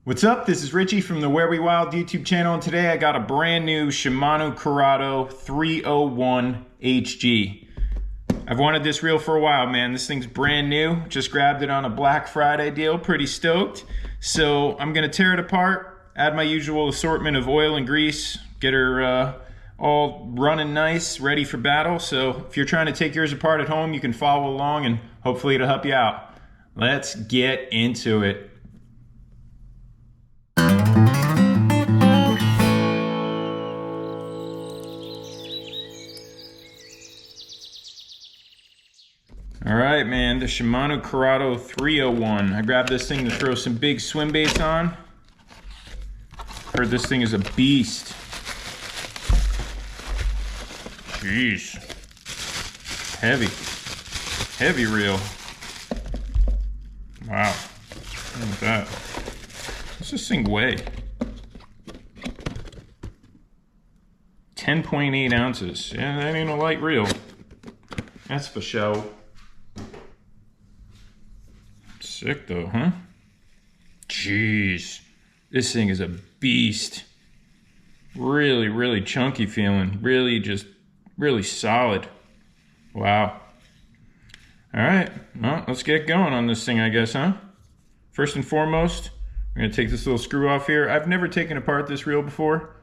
What's up? This is Richie from the Where We Wild YouTube channel, and today I got a brand new Shimano Curado 301HG. I've wanted this reel for a while, man. This thing's brand new. Just grabbed it on a Black Friday deal. Pretty stoked. So I'm gonna tear it apart, add my usual assortment of oil and grease, get her all running nice, ready for battle. So if you're trying to take yours apart at home, you can follow along and hopefully it'll help you out. Let's get into it. All right, man, the Shimano Curado 301. I grabbed this thing to throw some big swim baits on. Heard this thing is a beast. Jeez. Heavy. Heavy reel. Wow. Look at that. What's this thing weigh? 10.8 ounces. Yeah, that ain't a light reel. That's for show. Sick though, huh? Jeez. This thing is a beast. Really, really chunky feeling. Really solid. Wow. Alright, well, let's get going on this thing, I guess, huh? First and foremost, we're gonna take this little screw off here. I've never taken apart this reel before,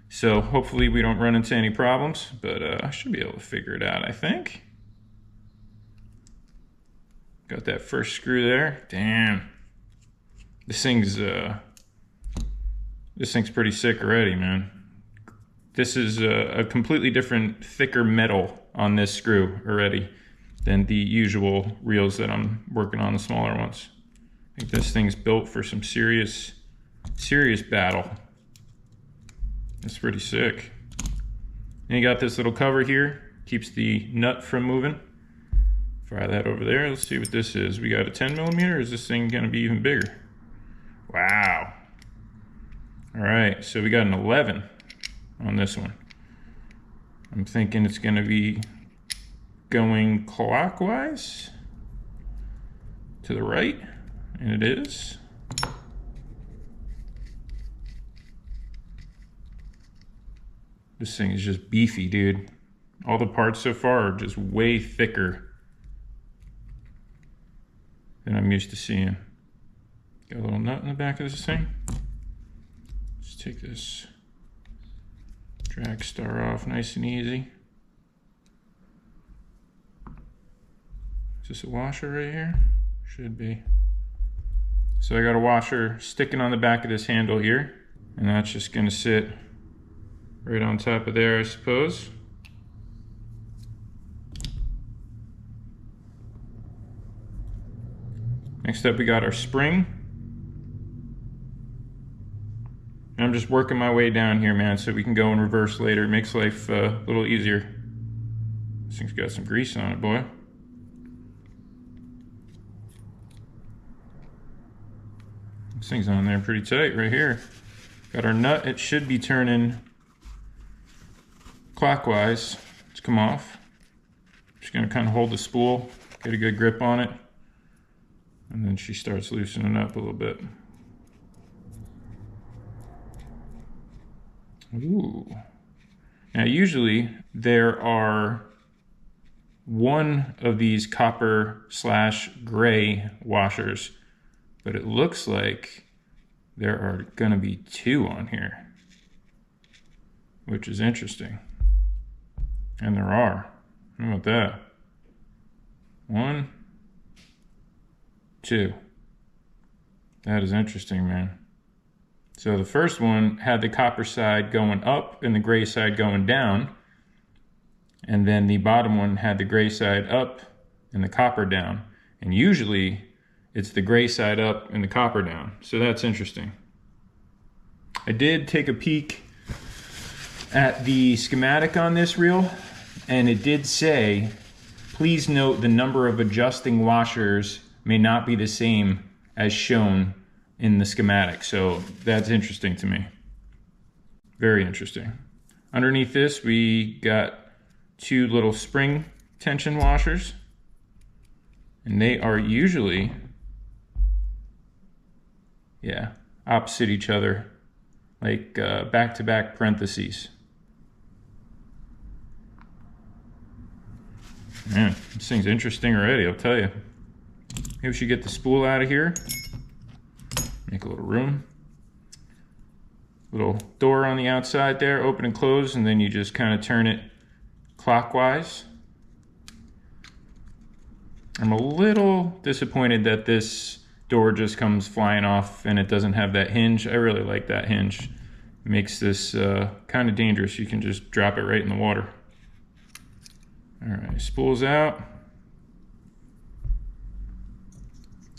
so hopefully we don't run into any problems, but I should be able to figure it out, I think. Got that first screw there. Damn. This thing's pretty sick already, man. This is a completely different, thicker metal on this screw already than the usual reels that I'm working on, the smaller ones. I think this thing's built for some serious battle. It's pretty sick. And you got this little cover here, keeps the nut from moving. Fire that over there. Let's see what this is. We got a 10 millimeter, or is this thing gonna be even bigger? Wow. All right, so we got an 11 on this one. I'm thinking it's gonna be going clockwise to the right, and it is. This thing is just beefy, dude. All the parts so far are just way thicker than I'm used to seeing. Got a little nut in the back of this thing. Let's take this drag star off nice and easy. Is this a washer right here? Should be. So I got a washer sticking on the back of this handle here, and that's just gonna sit right on top of there, I suppose. Next up, we got our spring. And I'm just working my way down here, man, so we can go in reverse later. It makes life a little easier. This thing's got some grease on it, boy. This thing's on there pretty tight right here. Got our nut. It should be turning clockwise. Let's come off. Just gonna kind of hold the spool, get a good grip on it. And then she starts loosening up a little bit. Ooh. Now usually there are one of these copper/gray washers, but it looks like there are gonna be two on here, which is interesting. And there are. How about that? One, two. That is interesting, man. So the first one had the copper side going up and the gray side going down. And then the bottom one had the gray side up and the copper down. And usually it's the gray side up and the copper down. So that's interesting. I did take a peek at the schematic on this reel, and it did say, please note the number of adjusting washers may not be the same as shown in the schematic. So that's interesting to me. Very interesting. Underneath this, we got two little spring tension washers, and they are usually, yeah, opposite each other, like back-to-back parentheses. Man, this thing's interesting already, I'll tell you. Maybe we should get the spool out of here. Make a little room. Little door on the outside there, open and close, and then you just kind of turn it clockwise. I'm a little disappointed that this door just comes flying off and it doesn't have that hinge. I really like that hinge. It makes this kind of dangerous. You can just drop it right in the water. All right, spool's out.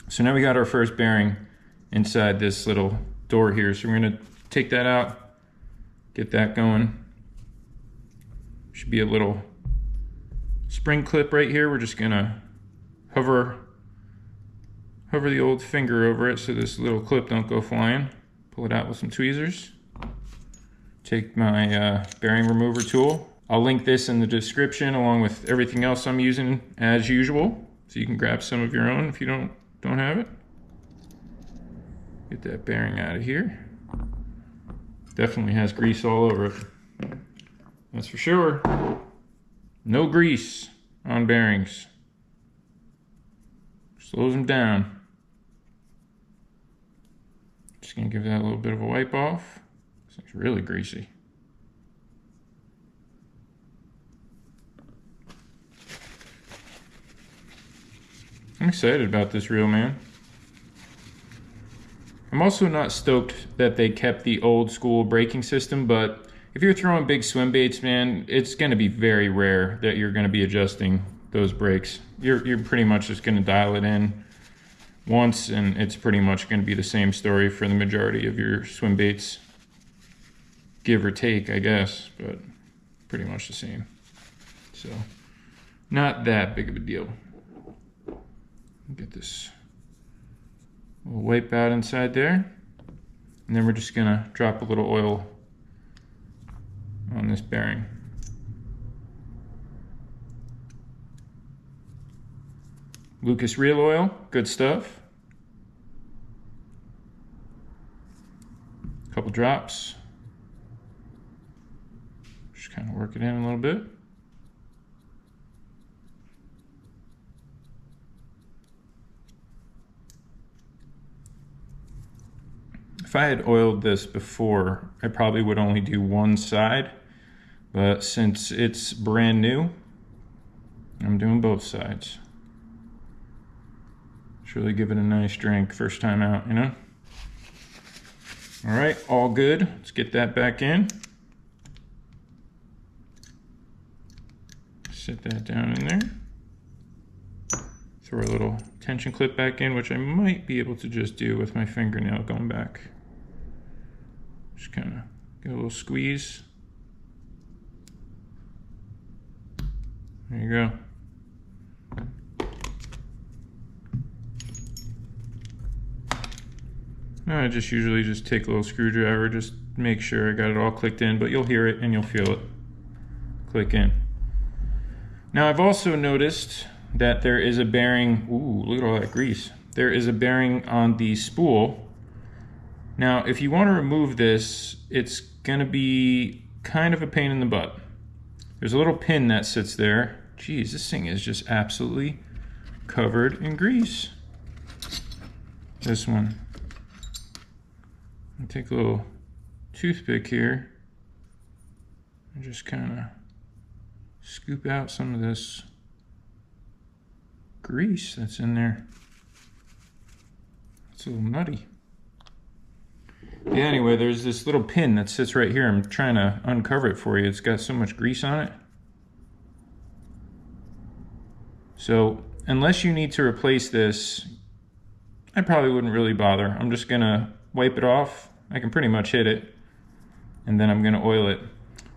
So now we got our first bearing inside this little door here. So we're gonna take that out, get that going. Should be a little spring clip right here. We're just gonna hover the old finger over it so this little clip don't go flying. Pull it out with some tweezers. Take my bearing remover tool. I'll link this in the description along with everything else I'm using as usual, so you can grab some of your own if you don't have it. Get that bearing out of here. Definitely has grease all over it. That's for sure. No grease on bearings. Slows them down. Just gonna give that a little bit of a wipe off. This thing's really greasy. I'm excited about this reel, man. I'm also not stoked that they kept the old school braking system, but if you're throwing big swim baits, man, it's gonna be very rare that you're gonna be adjusting those brakes. You're pretty much just gonna dial it in once and it's pretty much gonna be the same story for the majority of your swim baits. Give or take, I guess, but pretty much the same. So, not that big of a deal. Get this little wipe out inside there. And then we're just gonna drop a little oil on this bearing. Lucas reel oil, good stuff. A couple drops. Just kind of work it in a little bit. If I had oiled this before, I probably would only do one side, but since it's brand new, I'm doing both sides. Just really give it a nice drink first time out, you know? All right, all good. Let's get that back in. Set that down in there. Throw a little tension clip back in, which I might be able to just do with my fingernail going back. Just kind of get a little squeeze. There you go. Now I just usually just take a little screwdriver, just make sure I got it all clicked in, but you'll hear it and you'll feel it click in. Now I've also noticed that there is a bearing, ooh, look at all that grease. There is a bearing on the spool. Now, if you want to remove this, it's going to be kind of a pain in the butt. There's a little pin that sits there. Geez, this thing is just absolutely covered in grease. This one. I'll take a little toothpick here and just kind of scoop out some of this grease that's in there. It's a little nutty. Yeah, anyway, there's this little pin that sits right here. I'm trying to uncover it for you. It's got so much grease on it. So, unless you need to replace this, I probably wouldn't really bother. I'm just gonna wipe it off. I can pretty much hit it, and then I'm gonna oil it.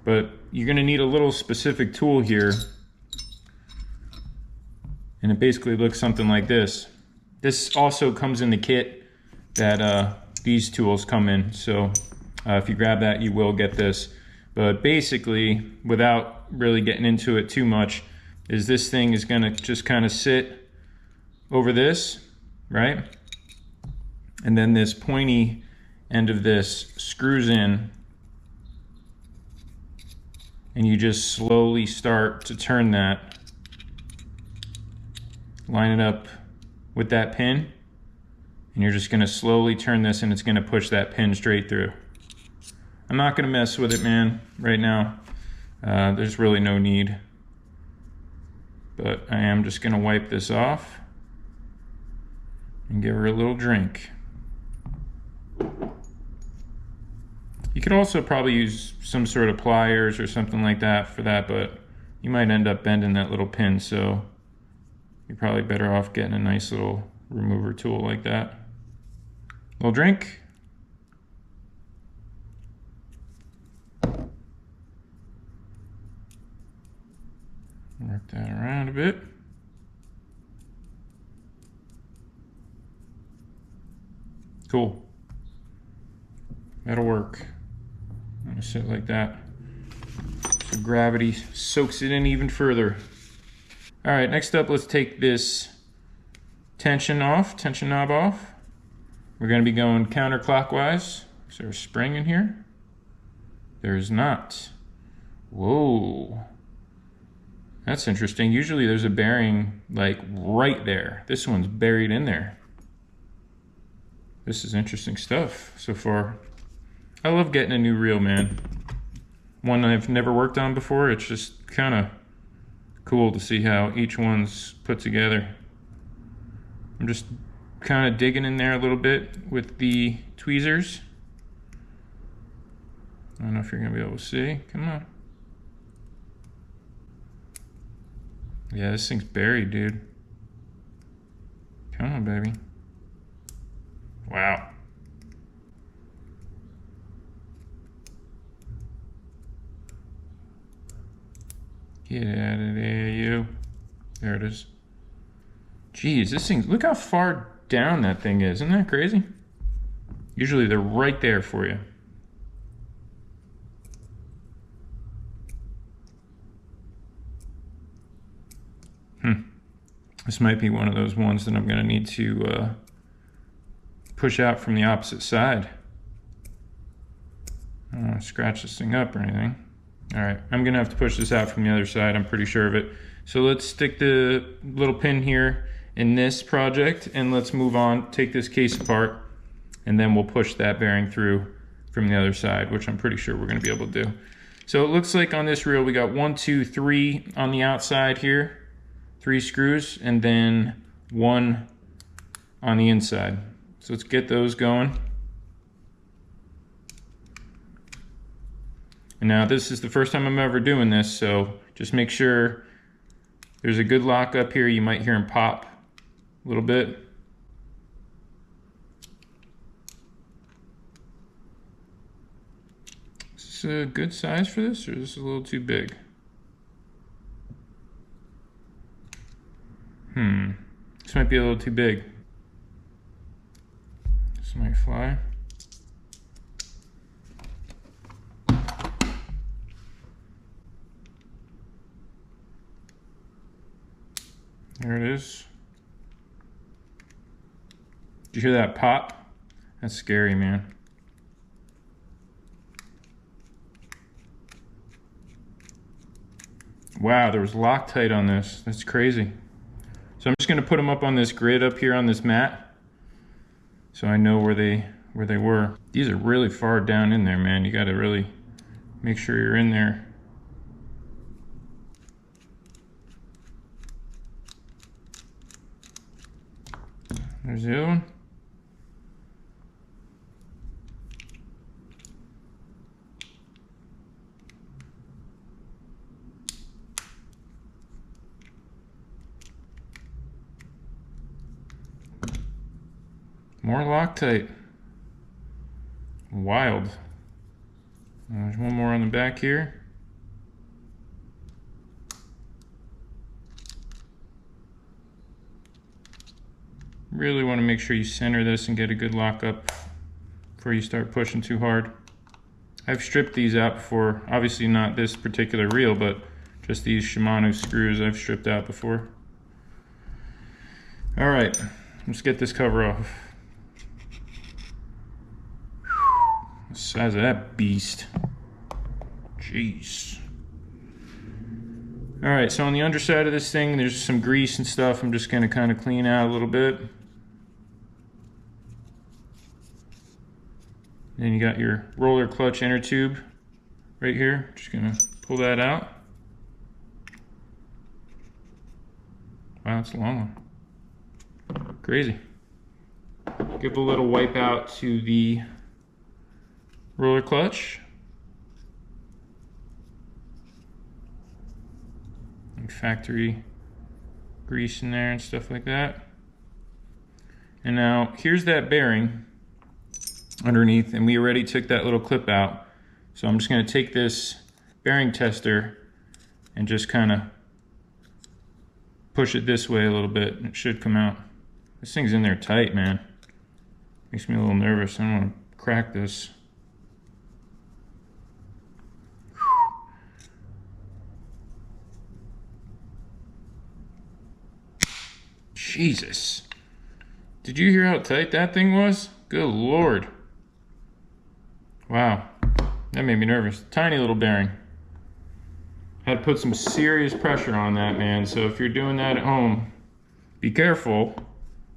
But you're gonna need a little specific tool here, and it basically looks something like this. This also comes in the kit that these tools come in, so if you grab that, you will get this. But basically, without really getting into it too much, is this thing is gonna just kind of sit over this, right? And then this pointy end of this screws in, and you just slowly start to turn that, line it up with that pin, and you're just going to slowly turn this, and it's going to push that pin straight through. I'm not going to mess with it, man, right now. There's really no need, but I am just going to wipe this off and give her a little drink. You could also probably use some sort of pliers or something like that for that, but you might end up bending that little pin, so you're probably better off getting a nice little remover tool like that. Little drink. Work that around a bit. Cool. That'll work. I'm gonna sit like that so gravity soaks it in even further. All right, next up, let's take this tension knob off. We're gonna be going counterclockwise. Is there a spring in here? There is not. Whoa. That's interesting. Usually there's a bearing like right there. This one's buried in there. This is interesting stuff so far. I love getting a new reel, man. One I've never worked on before. It's just kind of cool to see how each one's put together. I'm just kind of digging in there a little bit with the tweezers. I don't know if you're gonna be able to see. Come on. Yeah, this thing's buried, dude. Come on, baby. Wow. Get out of there, you. There it is. Jeez, this thing, look how far down that thing is. Isn't that crazy? Usually they're right there for you. This might be one of those ones that I'm gonna need to push out from the opposite side. I don't want to scratch this thing up or anything. All right, I'm gonna have to push this out from the other side, I'm pretty sure of it. So let's stick the little pin here in this project, and let's move on, take this case apart, and then we'll push that bearing through from the other side, which I'm pretty sure we're gonna be able to do. So it looks like on this reel, we got 1, 2, 3 on the outside here, 3 screws, and then 1 on the inside. So let's get those going. And now this is the first time I'm ever doing this, so just make sure there's a good lock up here. You might hear them pop a little bit. Is this a good size for this, or is this a little too big? This might be a little too big. This might fly. There it is. Did you hear that pop? That's scary, man. Wow, there was Loctite on this. That's crazy. So I'm just gonna put them up on this grid up here on this mat, so I know where they were. These are really far down in there, man. You gotta really make sure you're in there. There's the other one. More Loctite. Wild. There's one more on the back here. Really want to make sure you center this and get a good lock up before you start pushing too hard. I've stripped these out before, obviously not this particular reel, but just these Shimano screws I've stripped out before. All right, let's get this cover off. The size of that beast. Jeez. All right, so on the underside of this thing, there's some grease and stuff. I'm just gonna kind of clean out a little bit. Then you got your roller clutch inner tube right here. Just gonna pull that out. Wow, that's a long one. Crazy. Give a little wipe out to the roller clutch. Factory grease in there and stuff like that. And now here's that bearing underneath, and we already took that little clip out. So I'm just going to take this bearing tester and just kind of push it this way a little bit, and it should come out. This thing's in there tight, man. Makes me a little nervous. I don't want to crack this. Jesus. Did you hear how tight that thing was? Good Lord. Wow. That made me nervous. Tiny little bearing. Had to put some serious pressure on that, man. So if you're doing that at home, be careful,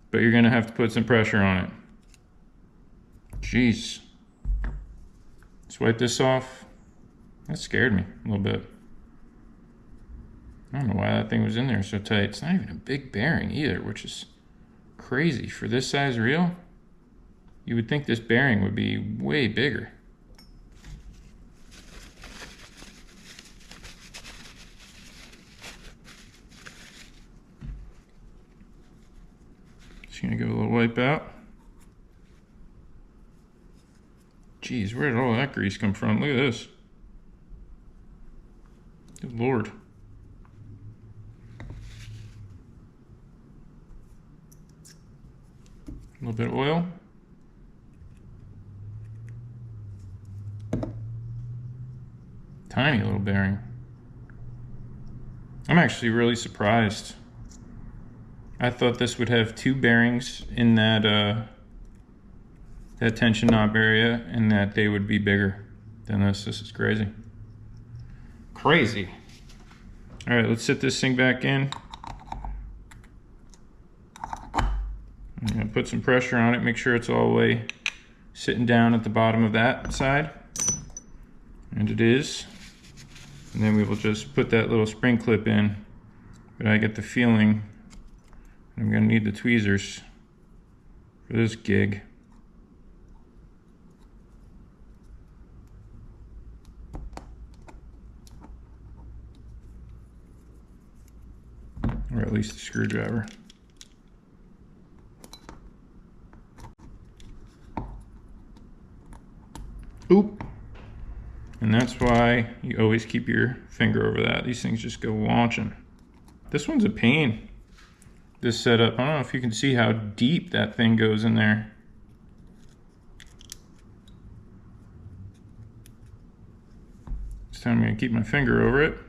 but you're gonna have to put some pressure on it. Jeez. Let's wipe this off. That scared me a little bit. I don't know why that thing was in there so tight. It's not even a big bearing either, which is crazy. For this size reel, you would think this bearing would be way bigger. Just gonna give it a little wipe out. Jeez, where did all that grease come from? Look at this. Good Lord. A little bit of oil. Tiny little bearing. I'm actually really surprised. I thought this would have two bearings in that that tension knob area, and that they would be bigger than this. This is crazy. Crazy. All right, let's set this thing back in. I'm gonna put some pressure on it, make sure it's all the way sitting down at the bottom of that side. And it is. And then we will just put that little spring clip in. But I get the feeling I'm gonna need the tweezers for this gig. Or at least a screwdriver. Oop. And that's why you always keep your finger over that. These things just go launching. This one's a pain, this setup. I don't know if you can see how deep that thing goes in there. This time I'm gonna keep my finger over it.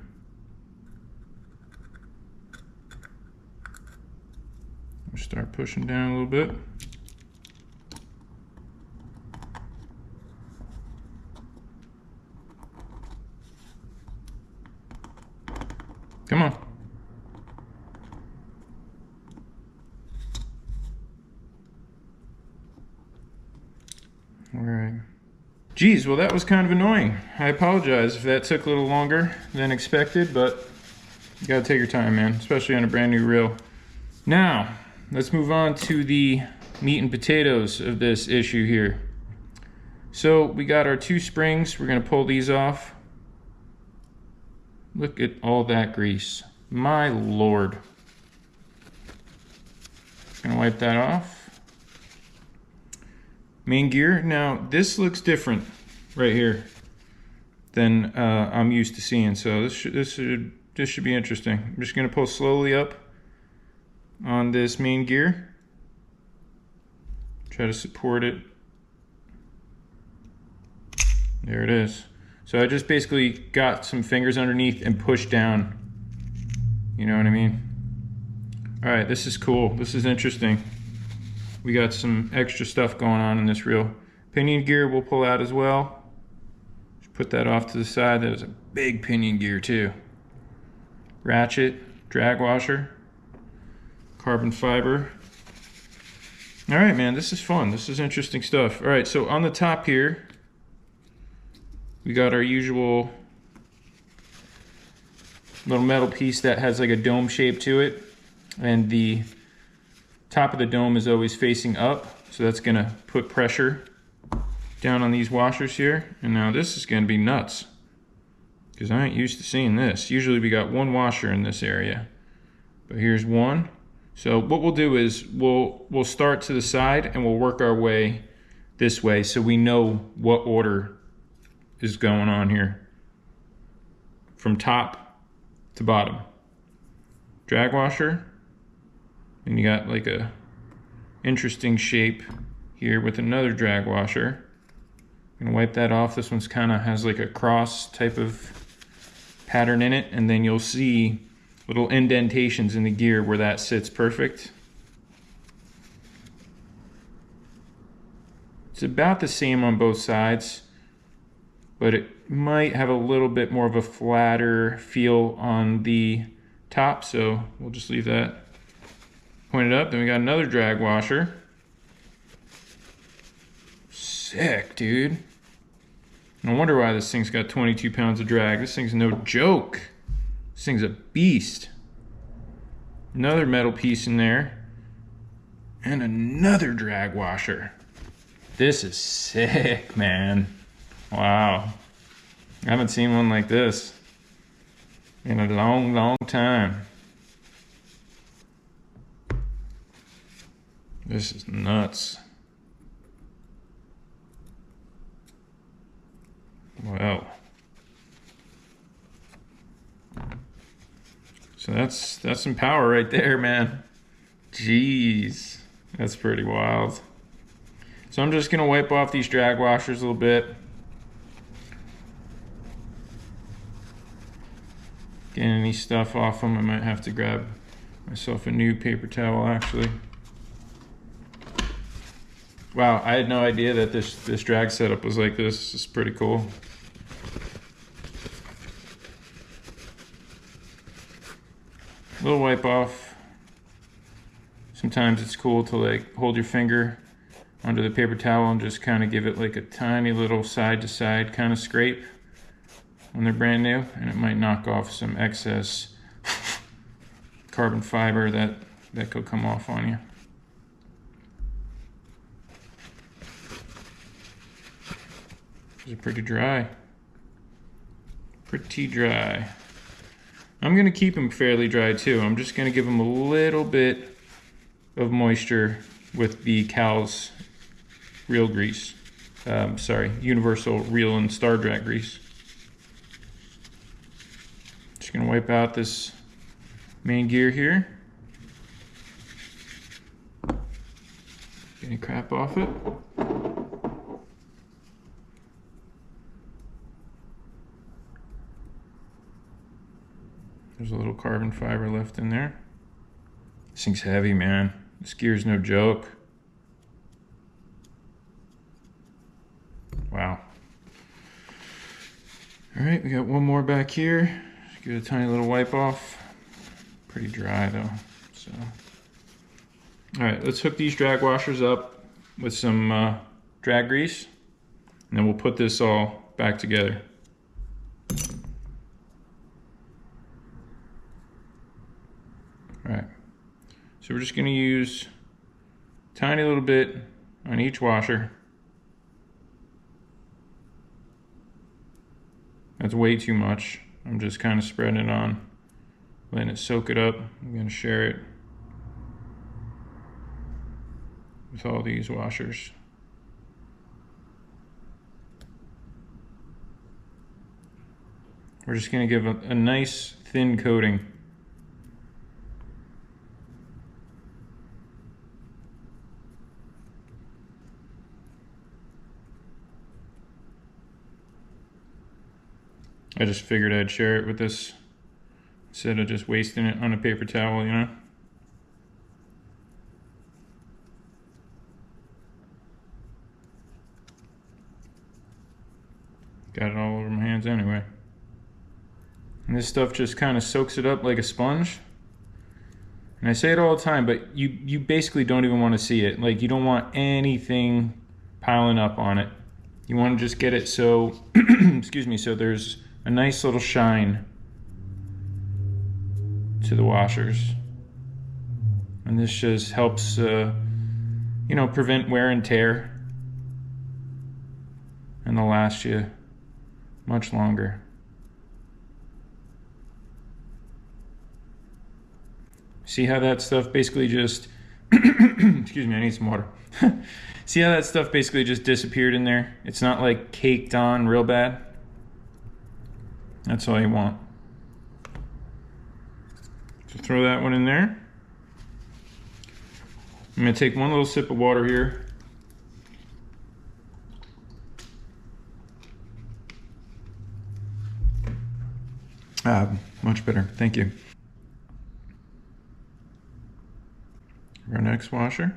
Start pushing down a little bit. Come on. All right. Geez, well that was kind of annoying. I apologize if that took a little longer than expected, but you gotta take your time, man, especially on a brand new reel. Now, let's move on to the meat and potatoes of this issue here. So we got our two springs. We're gonna pull these off. Look at all that grease. My Lord. Gonna wipe that off. Main gear. Now this looks different right here than I'm used to seeing. So this should be interesting. I'm just gonna pull slowly up on this main gear. Try to support it. There it is. So I just basically got some fingers underneath and pushed down. You know what I mean? All right, this is cool. This is interesting. We got some extra stuff going on in this reel. Pinion gear we'll pull out as well. Just put that off to the side. That is a big pinion gear too. Ratchet, drag washer, carbon fiber. All right, man, this is fun. This is interesting stuff. All right, so on the top here, we got our usual little metal piece that has like a dome shape to it. And the top of the dome is always facing up. So that's gonna put pressure down on these washers here. And now this is gonna be nuts, because I ain't used to seeing this. Usually we got one washer in this area, but here's one. So what we'll do is we'll start to the side and we'll work our way this way so we know what order is going on here. From top to bottom. Drag washer, and you got like a interesting shape here with another drag washer. I'm gonna wipe that off. This one's kind of has like a cross type of pattern in it, and then you'll see little indentations in the gear where that sits perfect. It's about the same on both sides, but it might have a little bit more of a flatter feel on the top, so we'll just leave that pointed up. Then we got another drag washer. Sick, dude. No wonder why this thing's got 22 pounds of drag. This thing's no joke. This thing's a beast. Another metal piece in there. And another drag washer. This is sick, man. Wow. I haven't seen one like this in a long, long time. This is nuts. Well. So that's some power right there, man. Jeez, that's pretty wild. So I'm just gonna wipe off these drag washers a little bit. Getting any stuff off them, I might have to grab myself a new paper towel actually. Wow, I had no idea that this drag setup was like this. This is pretty cool. Little wipe off. Sometimes it's cool to like hold your finger under the paper towel and just kind of give it like a tiny little side to side kind of scrape when they're brand new, and it might knock off some excess carbon fiber that could come off on you. These are pretty dry. Pretty dry. I'm gonna keep them fairly dry too. I'm just gonna give them a little bit of moisture with the Cal's reel grease. Universal reel and star drag grease. Just gonna wipe out this main gear here. Get any crap off it. There's a little carbon fiber left in there. This thing's heavy, man. This gear's no joke. Wow. All right, we got one more back here. Just give it a tiny little wipe off. Pretty dry though, so. All right, let's hook these drag washers up with some drag grease, and then we'll put this all back together. All right, so we're just gonna use a tiny little bit on each washer. That's way too much. I'm just kind of spreading it on, letting it soak it up. I'm gonna share it with all these washers. We're just gonna give a nice thin coating. I just figured I'd share it with this instead of just wasting it on a paper towel, you know? Got it all over my hands anyway. And this stuff just kind of soaks it up like a sponge. And I say it all the time, but you basically don't even want to see it. Like, you don't want anything piling up on it. You want to just get it so, excuse me, so there's a nice little shine to the washers. And this just helps, you know, prevent wear and tear. And they'll last you much longer. See how that stuff basically just, excuse me, I need some water. See how that stuff basically just disappeared in there? It's not like caked on real bad. That's all you want. So throw that one in there. I'm gonna take one little sip of water here. Much better, thank you. Our next washer.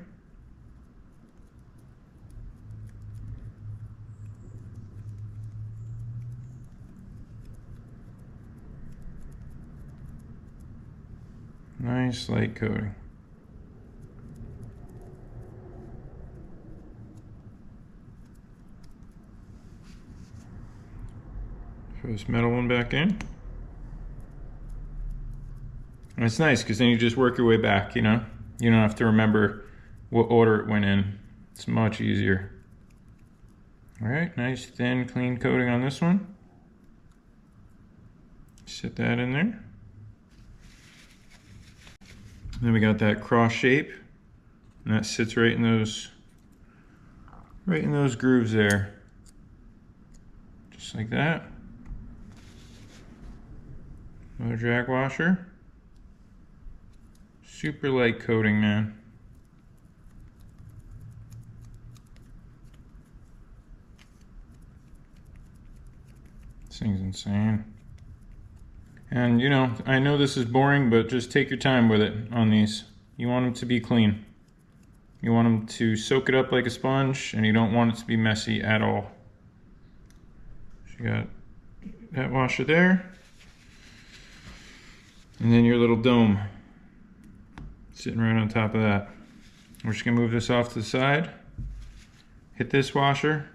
Nice light coating. Throw this metal one back in. And it's nice because then you just work your way back, you know? You don't have to remember what order it went in. It's much easier. All right, nice thin, clean coating on this one. Set that in there. Then we got that cross shape, and that sits right in those grooves there. Just like that. Another drag washer. Super light coating, man. This thing's insane. And you know, I know this is boring, but just take your time with it on these. You want them to be clean. You want them to soak it up like a sponge, and you don't want it to be messy at all. So you got that washer there. And then your little dome sitting right on top of that. We're just gonna move this off to the side. Hit this washer.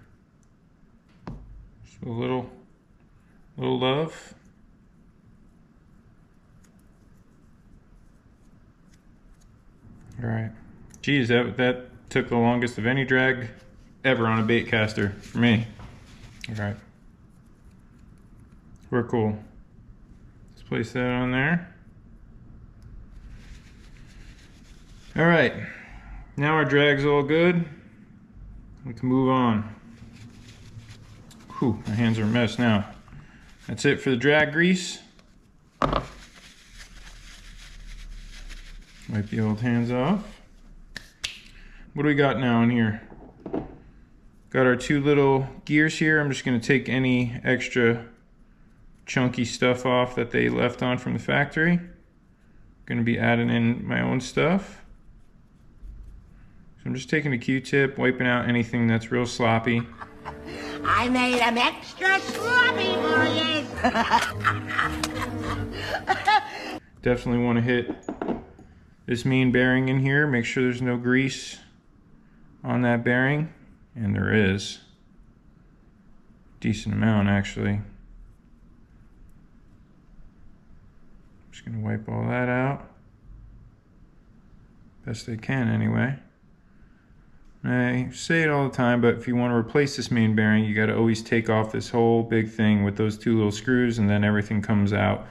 Just a little love. All right. Geez, that took the longest of any drag ever on a bait caster for me. All right. We're cool. Let's place that on there. All right. Now our drag's all good. We can move on. Whew, my hands are a mess now. That's it for the drag grease. Wipe the old hands off. What do we got now in here? Got our two little gears here. I'm just gonna take any extra chunky stuff off that they left on from the factory. Gonna be adding in my own stuff. So I'm just taking a Q-tip, wiping out anything that's real sloppy. I made them extra sloppy for you. Definitely want to hit this main bearing in here. Make sure there's no grease on that bearing. And there is. Decent amount, actually. Just going to wipe all that out. Best I can, anyway. I say it all the time, but if you want to replace this main bearing, you got to always take off this whole big thing with those two little screws, and then everything comes out.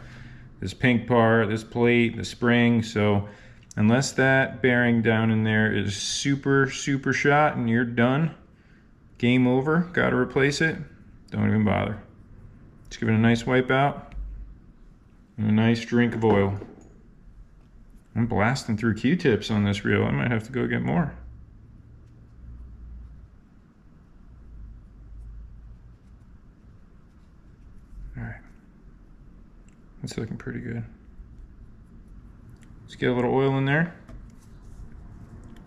This pink part, this plate, the spring. So unless that bearing down in there is super shot and you're done, game over, got to replace it, don't even bother. Just give it a nice wipe out and a nice drink of oil. I'm blasting through Q-tips on this reel. I might have to go get more. It's looking pretty good. Let's get a little oil in there.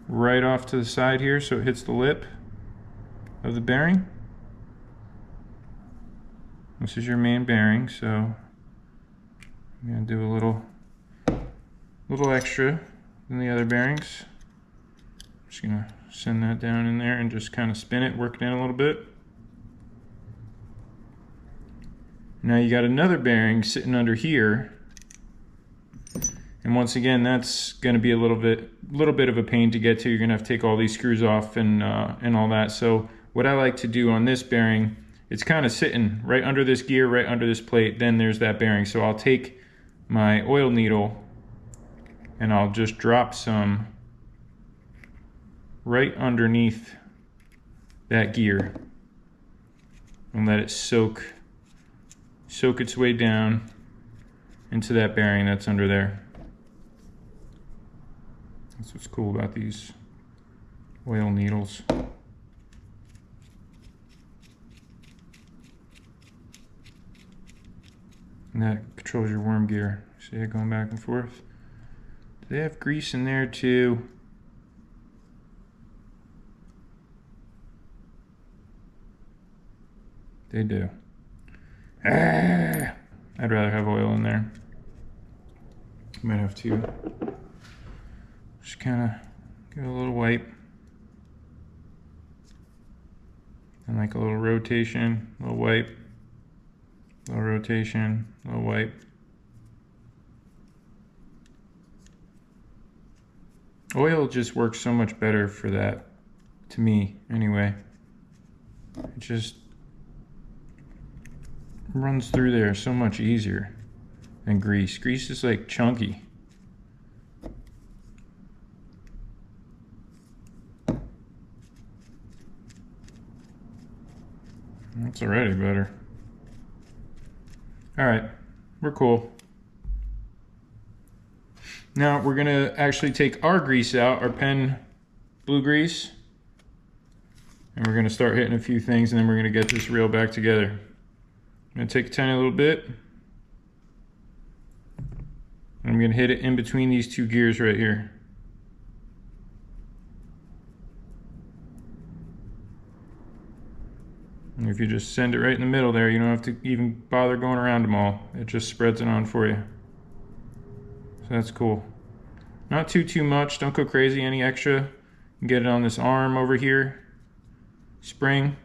Right off to the side here so it hits the lip of the bearing. This is your main bearing, so I'm going to do a little extra than the other bearings. Just going to send that down in there and just kind of spin it, work it in a little bit. Now you got another bearing sitting under here, and once again that's going to be a little bit of a pain to get to. You're going to have to take all these screws off and all that. So what I like to do on this bearing, it's kind of sitting right under this gear, right under this plate, then there's that bearing. So I'll take my oil needle and I'll just drop some right underneath that gear and let it soak its way down into that bearing that's under there. That's what's cool about these oil needles. And that controls your worm gear. See it going back and forth? Do they have grease in there too? They do. I'd rather have oil in there. Might have to just kind of give it a little wipe. And like a little rotation, little wipe, little rotation, little wipe. Oil just works so much better for that, to me anyway. It just runs through there so much easier than grease. Grease is like chunky. That's already better. All right, we're cool. Now we're gonna actually take our grease out, our pen blue grease, and we're gonna start hitting a few things, and then we're gonna get this reel back together. I'm gonna take a tiny little bit, and I'm gonna hit it in between these two gears right here. And if you just send it right in the middle there, you don't have to even bother going around them all. It just spreads it on for you. So that's cool. Not too much, don't go crazy. Any extra, you can get it on this arm over here, spring.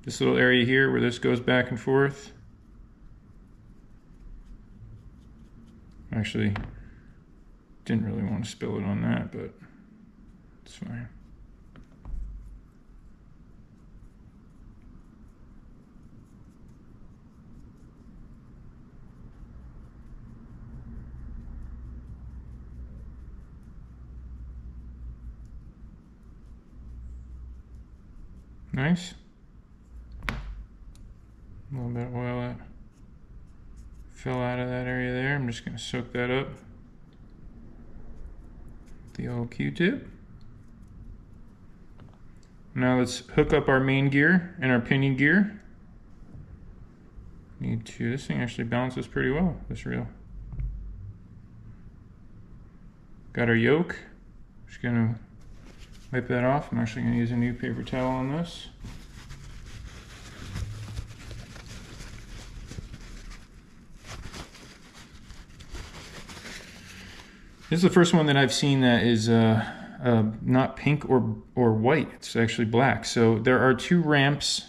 This little area here where this goes back and forth. Actually, didn't really want to spill it on that, but it's fine. Nice. A little bit of oil that fell out of that area there. I'm just going to soak that up. The old Q-tip. Now let's hook up our main gear and our pinion gear. This thing actually balances pretty well, this reel. Got our yoke. Just going to wipe that off. I'm actually going to use a new paper towel on this. This is the first one that I've seen that is not pink or white. It's actually black. So there are two ramps,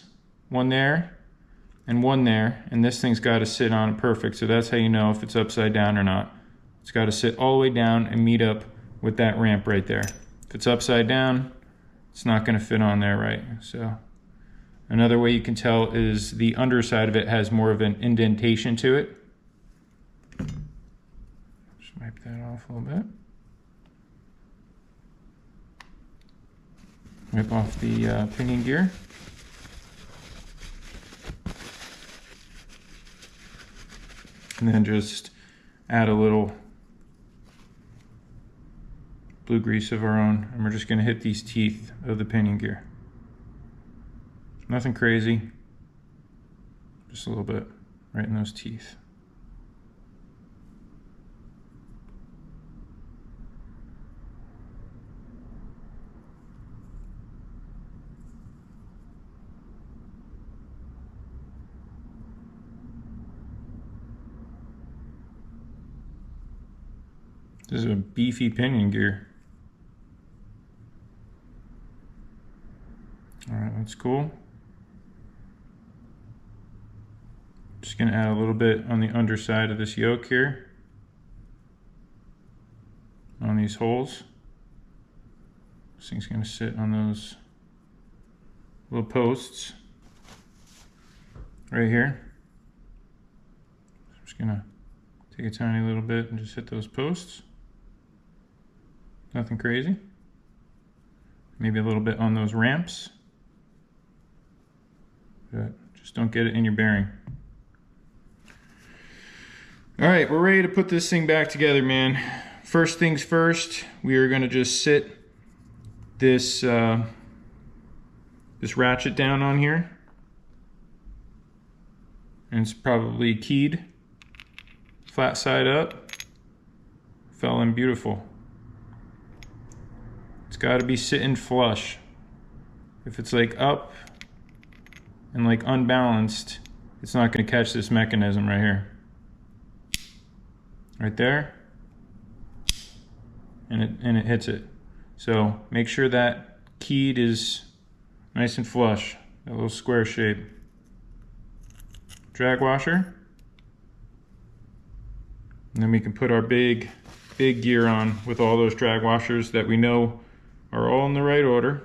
one there and one there, and this thing's got to sit on it perfect. So that's how you know if it's upside down or not. It's got to sit all the way down and meet up with that ramp right there. If it's upside down, it's not going to fit on there right. So another way you can tell is the underside of it has more of an indentation to it. Just wipe that off a little bit. Wipe off the pinion gear. And then just add a little blue grease of our own, and we're just going to hit these teeth of the pinion gear. Nothing crazy, just a little bit right in those teeth. This is a beefy pinion gear. Alright, that's cool. Just going to add a little bit on the underside of this yoke here. On these holes. This thing's going to sit on those little posts right here. So I'm just going to take a tiny little bit and just hit those posts. Nothing crazy. Maybe a little bit on those ramps. But just don't get it in your bearing. Alright, we're ready to put this thing back together, man. First things first, we are going to just sit this this ratchet down on here. And it's probably keyed flat side up. Fell in beautiful. It's got to be sitting flush. If it's like up and like unbalanced, it's not going to catch this mechanism right here. Right there. And it hits it. So make sure that keyed is nice and flush. That little square shape. Drag washer. And then we can put our big gear on with all those drag washers that we know are all in the right order.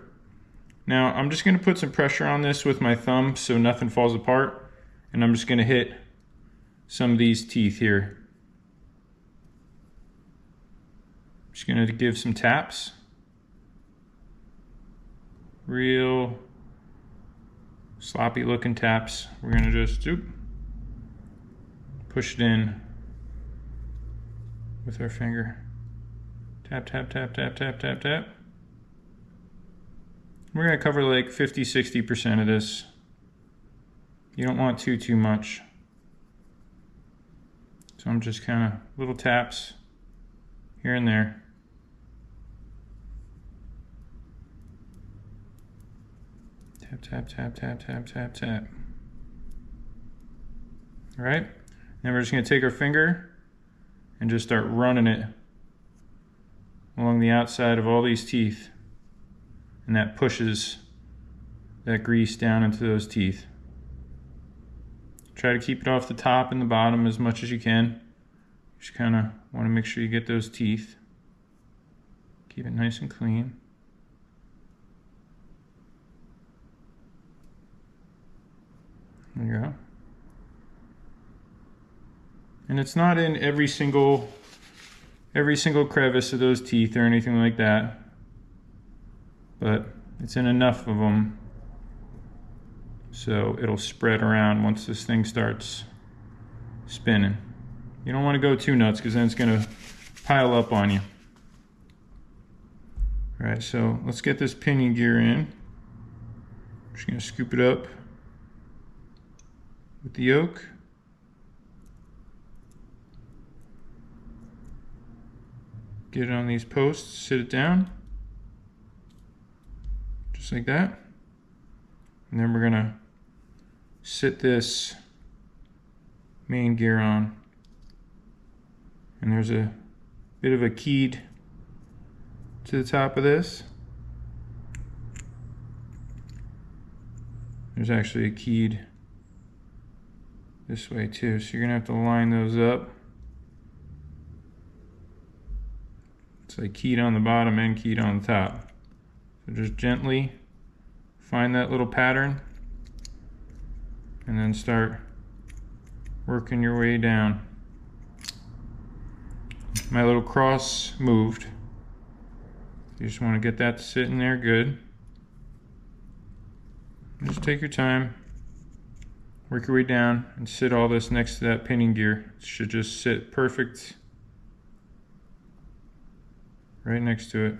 Now I'm just going to put some pressure on this with my thumb so nothing falls apart. And I'm just going to hit some of these teeth here. Just going to give some taps. Real sloppy looking taps. We're going to just push it in with our finger. Tap, tap, tap, tap, tap, tap, tap. We're going to cover like 50-60% of this. You don't want too much. So I'm just kind of little taps here and there. Tap, tap, tap, tap, tap, tap, tap. All right. Then we're just going to take our finger and just start running it along the outside of all these teeth. And that pushes that grease down into those teeth. Try to keep it off the top and the bottom as much as you can. Just kind of want to make sure you get those teeth. Keep it nice and clean. There you go. And it's not in every single crevice of those teeth or anything like that, but it's in enough of them so it'll spread around once this thing starts spinning. You don't want to go too nuts because then it's going to pile up on you. All right, so let's get this pinion gear in. Just going to scoop it up with the yoke. Get it on these posts, sit it down. Just like that. And then we're gonna sit this main gear on. And there's a bit of a keyed to the top of this. There's actually a keyed this way too, so you're gonna have to line those up. It's like keyed on the bottom and keyed on the top. So just gently find that little pattern and then start working your way down. My little cross moved. You just want to get that sitting there good. Just take your time. Work your way down and sit all this next to that pinion gear. It should just sit perfect right next to it.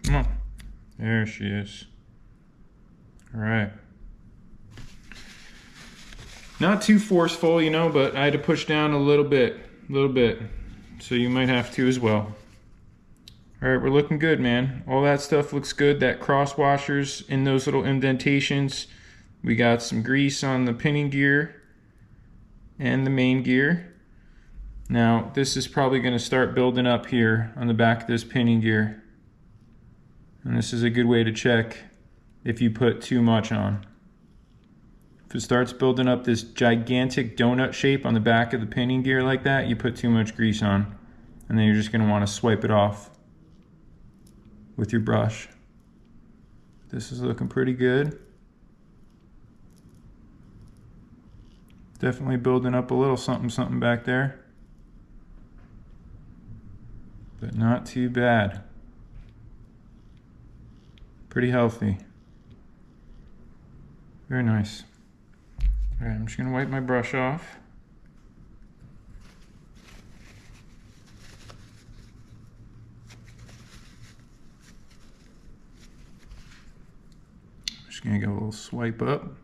Come on. There she is. All right. Not too forceful, you know, but I had to push down a little bit. So you might have to as well. All right, we're looking good, man. All that stuff looks good. That cross washers in those little indentations. We got some grease on the pinion gear and the main gear. Now this is probably going to start building up here on the back of this pinion gear. And this is a good way to check if you put too much on. If it starts building up this gigantic donut shape on the back of the pinion gear like that, you put too much grease on. And then you're just going to want to swipe it off with your brush. This is looking pretty good. Definitely building up a little something back there. But not too bad. Pretty healthy. Very nice. All right, I'm just gonna wipe my brush off. Just gonna go a little swipe up.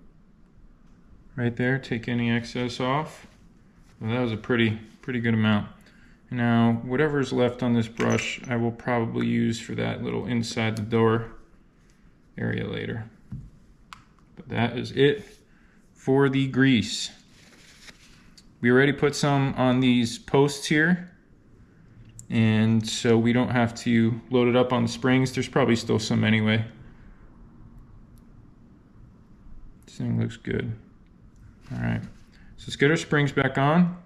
Right there, take any excess off. Well, that was a pretty good amount. Now, whatever's left on this brush, I will probably use for that little inside the door area later. But that is it for the grease. We already put some on these posts here, and so we don't have to load it up on the springs. There's probably still some anyway. This thing looks good. All right, so let's get our springs back on.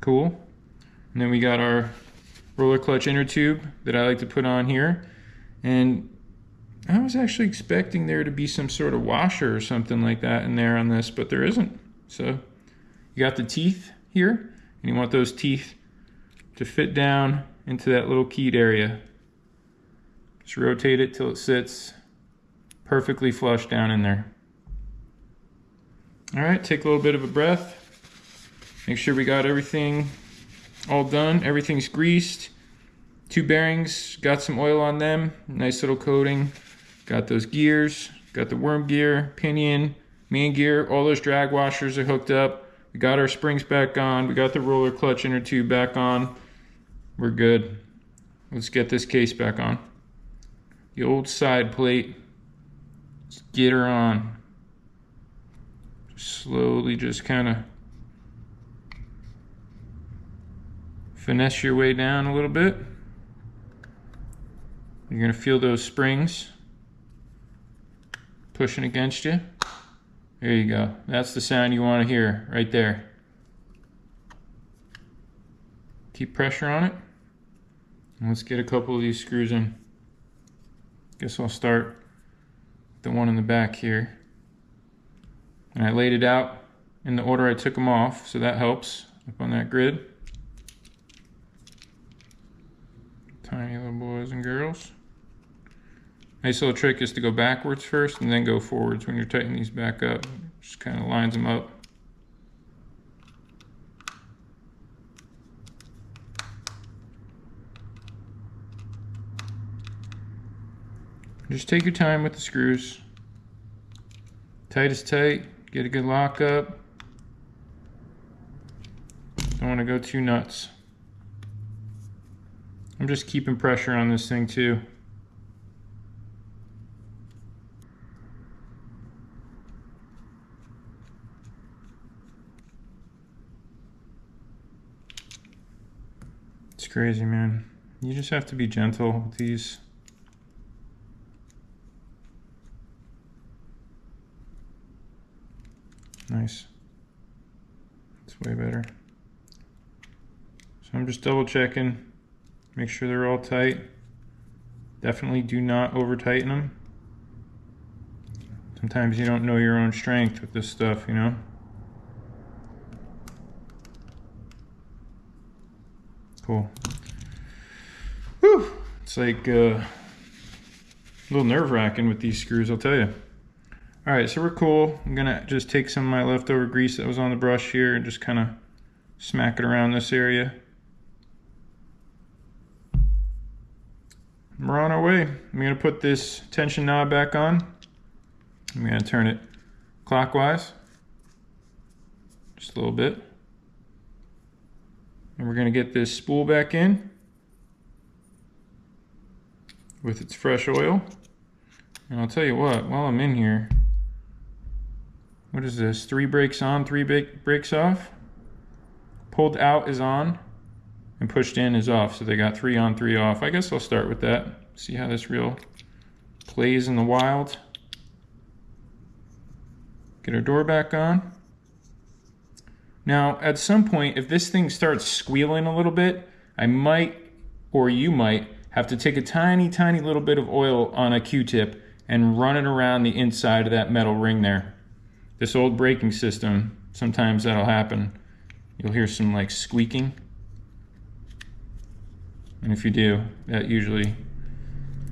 Cool. And then we got our roller clutch inner tube that I like to put on here. And I was actually expecting there to be some sort of washer or something like that in there on this, but there isn't. So you got the teeth here, and you want those teeth to fit down into that little keyed area. Just rotate it till it sits perfectly flush down in there. All right, take a little bit of a breath. Make sure we got everything all done. Everything's greased. 2 bearings, got some oil on them. Nice little coating. Got those gears, got the worm gear, pinion, main gear. All those drag washers are hooked up. We got our springs back on. We got the roller clutch inner tube back on. We're good. Let's get this case back on. The old side plate. Let's get her on. Slowly just kind of finesse your way down a little bit. You're going to feel those springs pushing against you. There you go. That's the sound you want to hear right there. Keep pressure on it. And let's get a couple of these screws in. Guess I'll start with the one in the back here. And I laid it out in the order I took them off, so that helps up on that grid. Tiny little boys and girls. Nice little trick is to go backwards first and then go forwards when you're tightening these back up. Just kind of lines them up. Just take your time with the screws. Tight is tight. Get a good lock up. Don't want to go too nuts. I'm just keeping pressure on this thing too. It's crazy, man. You just have to be gentle with these. Nice. It's way better. So I'm just double checking. Make sure they're all tight. Definitely do not over tighten them. Sometimes you don't know your own strength with this stuff, you know? Cool. Whew! It's like a little nerve-wracking with these screws, I'll tell you. Alright, so we're cool. I'm gonna just take some of my leftover grease that was on the brush here and just kind of smack it around this area. We're on our way. I'm going to put this tension knob back on. I'm going to turn it clockwise. Just a little bit. And we're going to get this spool back in. with its fresh oil. And I'll tell you what, while I'm in here, what is this? 3 brakes on, 3 brakes off. Pulled out is on, and pushed in is off. So they got 3 on, 3 off. I guess I'll start with that. See how this reel plays in the wild. Get our door back on. Now, at some point, if this thing starts squealing a little bit, I might, or you might, have to take a tiny, tiny little bit of oil on a Q-tip and run it around the inside of that metal ring there. This old braking system, sometimes that'll happen. You'll hear some like squeaking. And if you do, that usually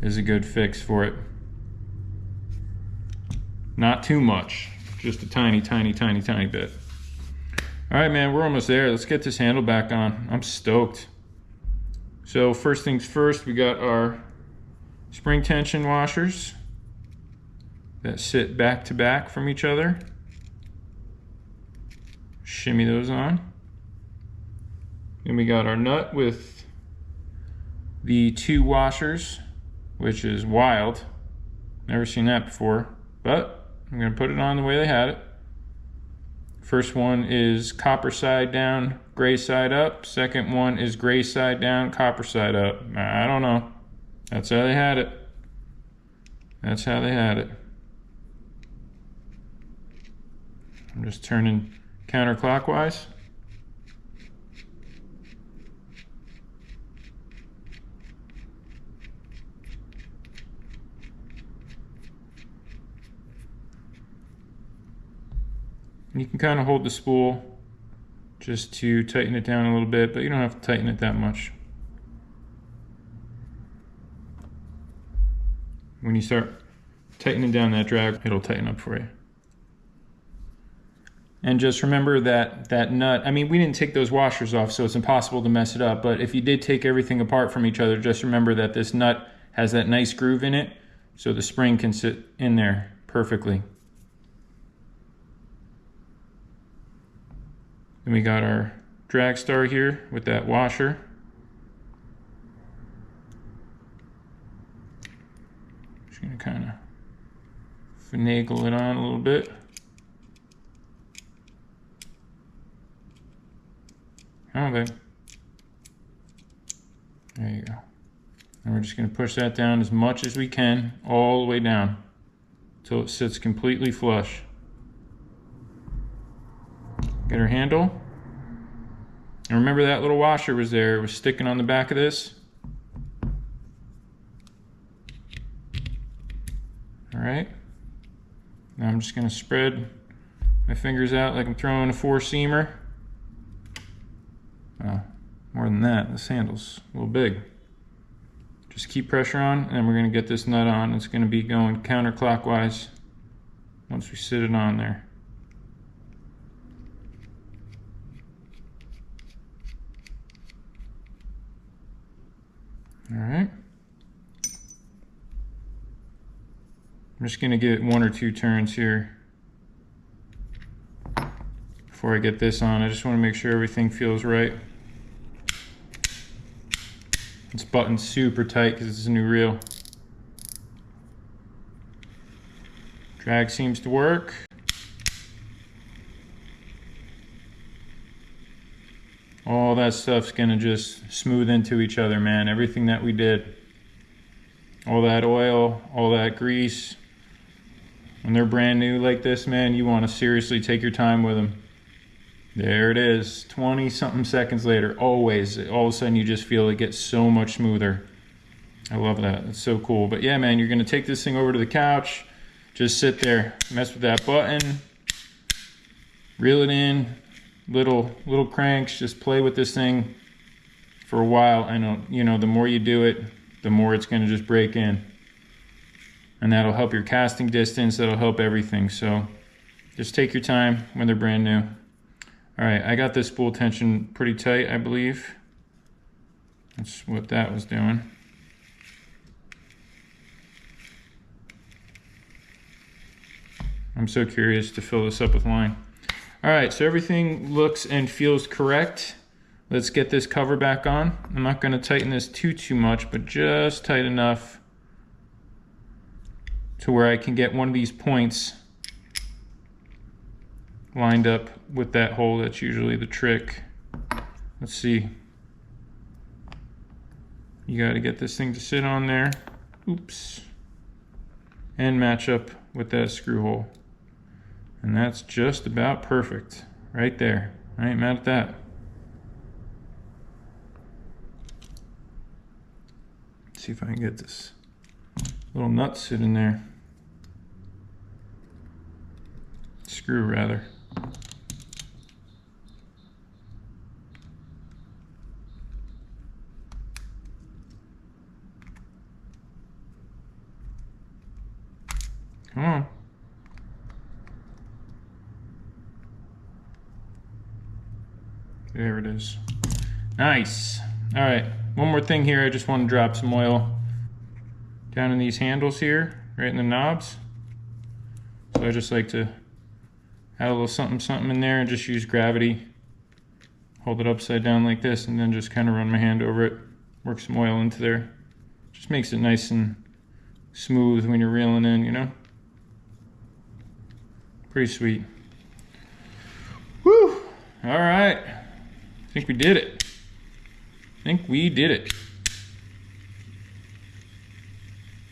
is a good fix for it. Not too much, just a tiny, tiny, tiny, tiny bit. All right, man, we're almost there. Let's get this handle back on. I'm stoked. So first things first, we got our spring tension washers that sit back to back from each other. Shimmy those on. Then we got our nut with the 2 washers, which is wild. Never seen that before, but I'm gonna put it on the way they had it. First one is copper side down, gray side up. Second one is gray side down, copper side up. I don't know. That's how they had it. That's how they had it. I'm just turning counterclockwise. You can kind of hold the spool just to tighten it down a little bit, but you don't have to tighten it that much. When you start tightening down that drag, it'll tighten up for you. And just remember that that nut, I mean, we didn't take those washers off, so it's impossible to mess it up, but if you did take everything apart from each other, just remember that this nut has that nice groove in it, so the spring can sit in there perfectly. Then we got our drag star here with that washer. Just gonna kind of finagle it on a little bit. Oh, babe. There you go. And we're just gonna push that down as much as we can, all the way down, until it sits completely flush. Get our handle. And remember that little washer was there. It was sticking on the back of this. All right. Now I'm just gonna spread my fingers out like I'm throwing a 4-seamer. Well, more than that, this handle's a little big. Just keep pressure on, and then we're gonna get this nut on. It's gonna be going counterclockwise once we sit it on there. All right. I'm just gonna give it 1 or 2 turns here before I get this on. I just wanna make sure everything feels right. It's buttoned super tight because it's a new reel. Drag seems to work. All that stuff's gonna just smooth into each other, man. Everything that we did. All that oil, all that grease. When they're brand new like this, man, you wanna seriously take your time with them. There it is, 20 something seconds later, always. All of a sudden you just feel it gets so much smoother. I love that, it's so cool. But yeah, man, you're gonna take this thing over to the couch, just sit there, mess with that button, reel it in, little cranks, just play with this thing for a while. I know, you know, the more you do it, the more it's gonna just break in. And that'll help your casting distance, that'll help everything. So just take your time when they're brand new. All right, I got this spool tension pretty tight, I believe. That's what that was doing. I'm so curious to fill this up with line. All right, so everything looks and feels correct. Let's get this cover back on. I'm not gonna tighten this too much, but just tight enough to where I can get one of these points lined up with that hole. That's usually the trick. Let's see. You got to get this thing to sit on there. Oops. And match up with that screw hole. And that's just about perfect right there. I ain't mad at that. Let's see if I can get this little nut sit in there. Screw rather. Come on. There it is. Nice. All right, one more thing here. I just want to drop some oil down in these handles here, right in the knobs. So I just like to add a little something in there and just use gravity. Hold it upside down like this and then just kind of run my hand over it. Work some oil into there. Just makes it nice and smooth when you're reeling in, you know? Pretty sweet. Woo! All right. I think we did it.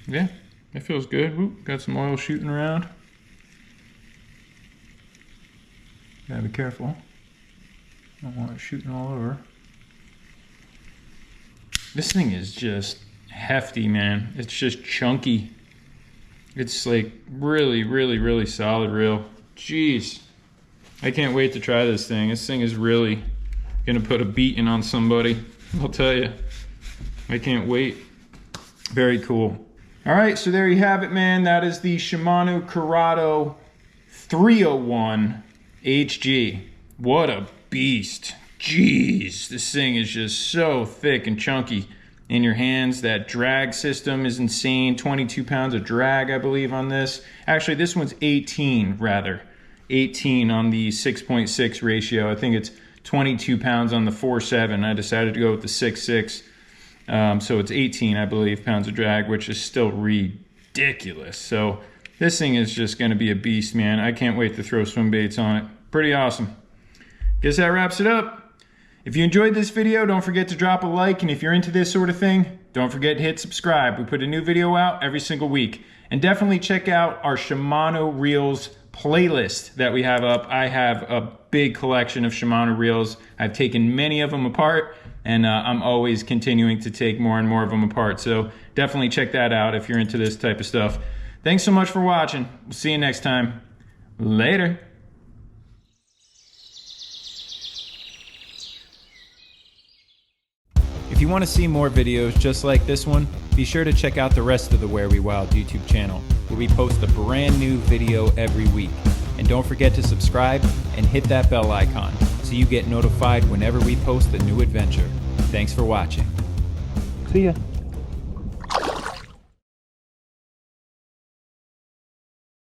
Yeah, that feels good. Woo, got some oil shooting around. Gotta be careful. Don't want it shooting all over. This thing is just hefty, man. It's just chunky. It's like really solid reel. Jeez. I can't wait to try this thing. This thing is really gonna put a beating on somebody, I'll tell you. I can't wait. Very cool. All right, so there you have it, man. That is the Shimano Curado 301HG. What a beast. Jeez, this thing is just so thick and chunky in your hands. That drag system is insane. 22 pounds of drag, I believe, on this. Actually, this one's 18, rather. 18 on the 6.6 ratio. I think it's 22 pounds on the 4.7. I decided to go with the 6.6. So it's 18, I believe, pounds of drag, which is still ridiculous. So this thing is just going to be a beast, man. I can't wait to throw swim baits on it. Pretty awesome. Guess that wraps it up. If you enjoyed this video, don't forget to drop a like. And if you're into this sort of thing, don't forget to hit subscribe. We put a new video out every single week. And definitely check out our Shimano Reels playlist that we have up. I have a big collection of Shimano Reels. I've taken many of them apart, and I'm always continuing to take more and more of them apart. So definitely check that out if you're into this type of stuff. Thanks so much for watching. We'll see you next time. Later. If you want to see more videos just like this one, be sure to check out the rest of the Where We Wild YouTube channel, where we post a brand new video every week. And don't forget to subscribe and hit that bell icon so you get notified whenever we post a new adventure. Thanks for watching. See ya.